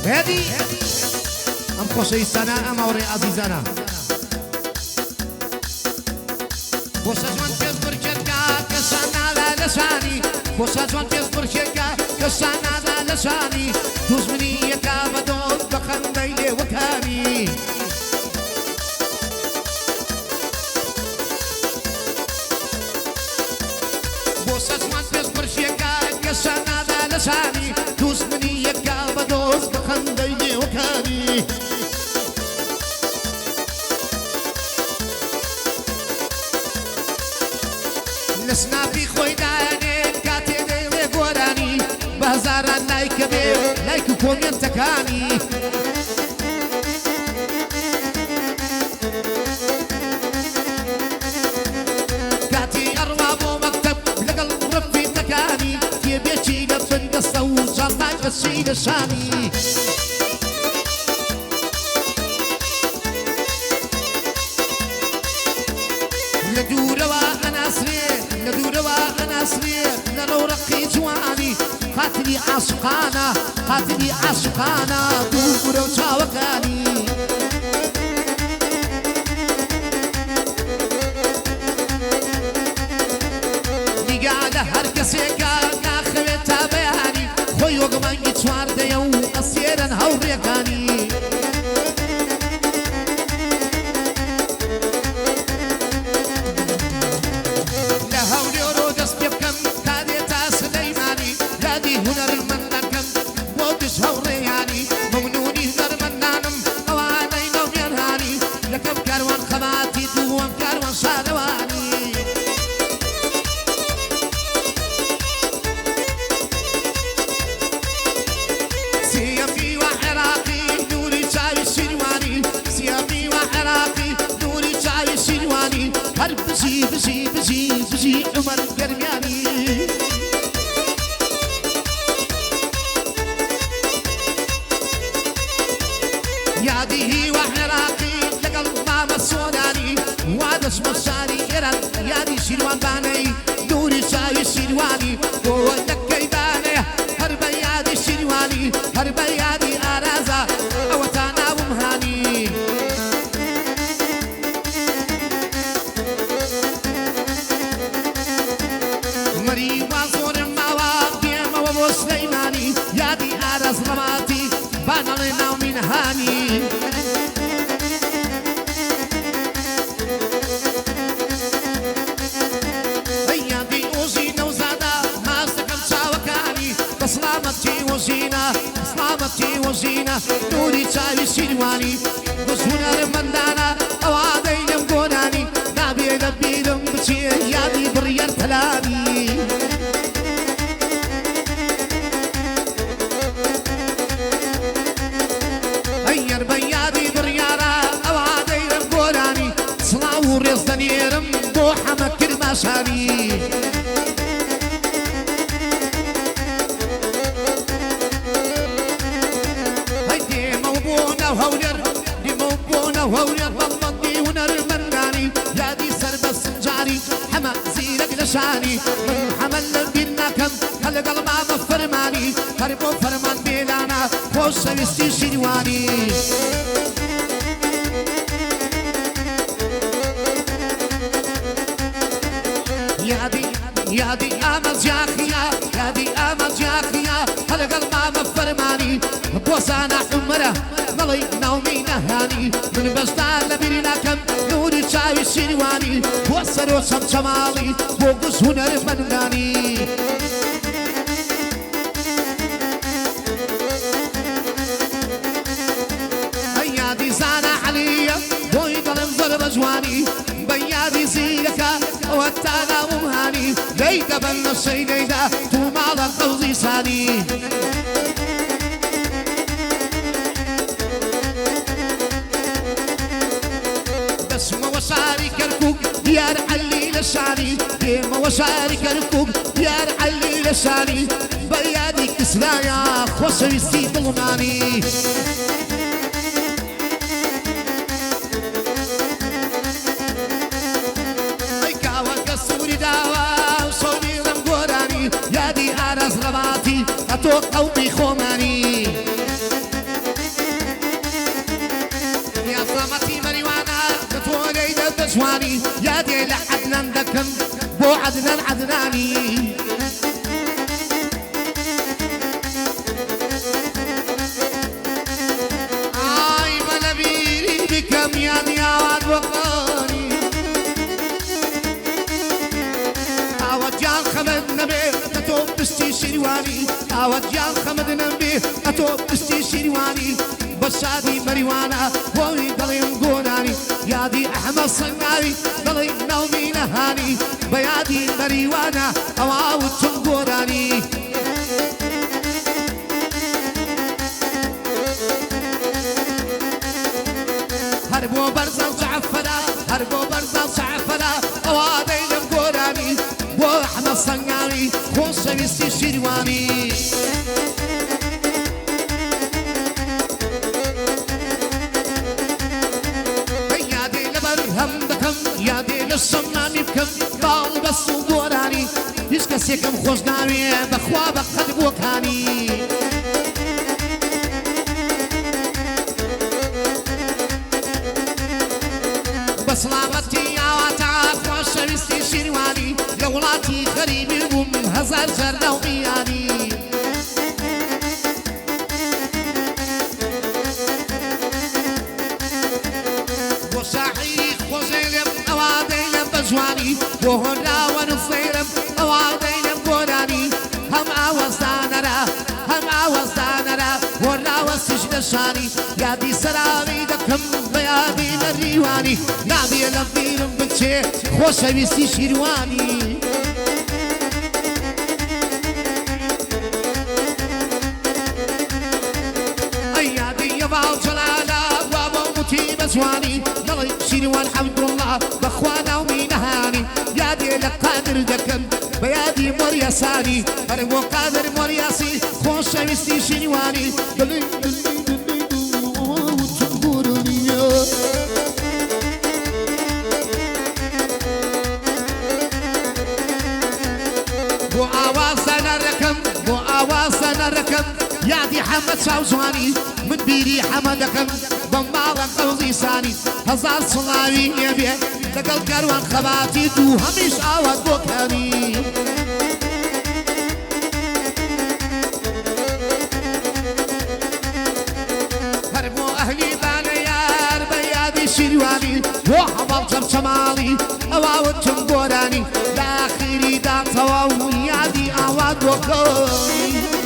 هادي ام خۆشەویستانە ئەم هاوڕێی عەزیزانە بۆ سەجوان پێش برکێکە کەسان نادا لە شانی بۆ سەجوان پێش برکێکە کەسان نادا لە شانی دوژمنی یەکا بە دۆست بە خەندەی لێوەکانی بۆ سەجوان پێش برکێکە کەسان نادا لە شانی دوژمنی یەکا بە دۆست بە خەندەی لێوەکانی لسنابی خوی دانید کاتی دیلی گورانی بازاران لایک بی لایک و کومنت کانی کاتی ارواب و مکتب لگل رفی تکانی تی بیچی لبن دسته و جالای بسی لشانی لدوروا أنا أسري لو رقي جواني قاتلي عاشقانا دورو شاوكاني لقاعدة هركسيكا ناخويتا بياني خوي وقماني توار ديو أسيرا هوريكاني بزي عمر القرمياني يادي وعراقي لقل ماما السوداني وعدس مصاري إيران يادي شيروان باني نوري شاي شيرواني وولك كيداني هربا يادي شيرواني هربا يادي آرازا أوتانا ومهاني سليماني يادي أرز رماتي بانا لنا من هاني يادي وزينة وزادة ما استكم شاوكاني بسلامتي وزينة نوري شاوي سينواني بسونا رمندانا أوادي يمقوناني نابي لبيلم بشي يادي بريان تلاني رزدنيرم بوحة مكر ماشاني هيدي موبونا وهولر دي موبونا وهولر ضمضي ونر المناني يا دي سرب السنجاري حما زيلك لشاني من حمل بينا كم خلق الماما فرماني هربو فرمان بيلانا خوش سويستي شنواني يادي آمد جاخيا يادي آمد جاخيا هلق الماما فرماني بوسانا عمره ملي نومي نهاني من بستان لبيرنا كم نوري شاوي شنواني وصر وصم شمالي بوقس هنر فناني يادي زانا عليا بوي ظلم ضرب جواني بيادي زيلك واتانا ومهاني ليدا بالنصي ليدا توم على قوزي ساني بس ما وشاري كركوك يا رحلي لشاني ما وشاري كركوك يا رحلي لشاني بيادي كسلايا خوصي سيد الماني يا دي أرز رباطي أتوق قومي خوماني دەکەن بۆ عەدنان عەدنانی ئای بەلە بیری بکەم یانی ئاوات وەقانی ئاوەتیان خەمەد نەبێ کە تۆ پشتی شیروانی ئاوەتیان خەمەد نەبێ کە تۆ پشتی شیروانی بەشادی مەریوانە بۆی دەڵێم گۆرانی یادی ئەحمەد سەنگاری دەڵێ ناومی نەهانی بە یادی مەریوانە ئەواوتم گۆرانی هەر بۆ بەرزە جەعفەرە هەر بۆ بەرزە جەعفەرە ئەوا دەیلم گۆرانی بۆ ئەحمەد سەنگاری خۆشەویستی شیروانی یادێ لە شەمانی بکەم باڵ بەست و گۆرانی هیچ کەسێکم خۆش ناوێ بەخوا بە قەد بۆکانی بە سڵامەتی ئاواتە خۆشەویستی شیروانی لە وڵاتی غەریبی بووم هەزار جار ناومیانی بۆ شاعیری خۆشێلم ئەوا دەیلم بە جوانی بۆ هۆنراوە نوسەیرم ئەوا دەیلم گۆرانی هەم ئاوەزدانەرە هەم ئاوەزدانەرە هۆنراوە سیش دەشانی یادی سەراوی دەکەم بە یادی مەریوانی نابێ لە بیرم بچێ خۆشەویستی شیروانی ئەی یادی یەباو جەلالە وا بۆ موتی بە جوانی دەڵێ شیروان عەبدوڵڵا بەخوا ناومی نەهانی یادێ لە قادر دەکەم بە یادی مۆریاسانی هەر بۆ قادر مۆریاسی خۆشەویستی شیروانی دڵێ بۆ ئاوازە نەڕەکەم یادی حەمەد چاو جوانی من بیری حەمە دەکەم بە ماڵە قەوزی سانی هەزار سڵاوی ئێبێ لەگەڵ کەروان خەباتی دوو هەمیش ئاوات بۆکانی هەر بۆ ئەهلی بانە یار بە یادی شیروانی بۆ هەواڵ چەمچەماڵی ئەواوتم گۆرانی لە ئاخیری داتەوە و یادی ئاوات بۆکانی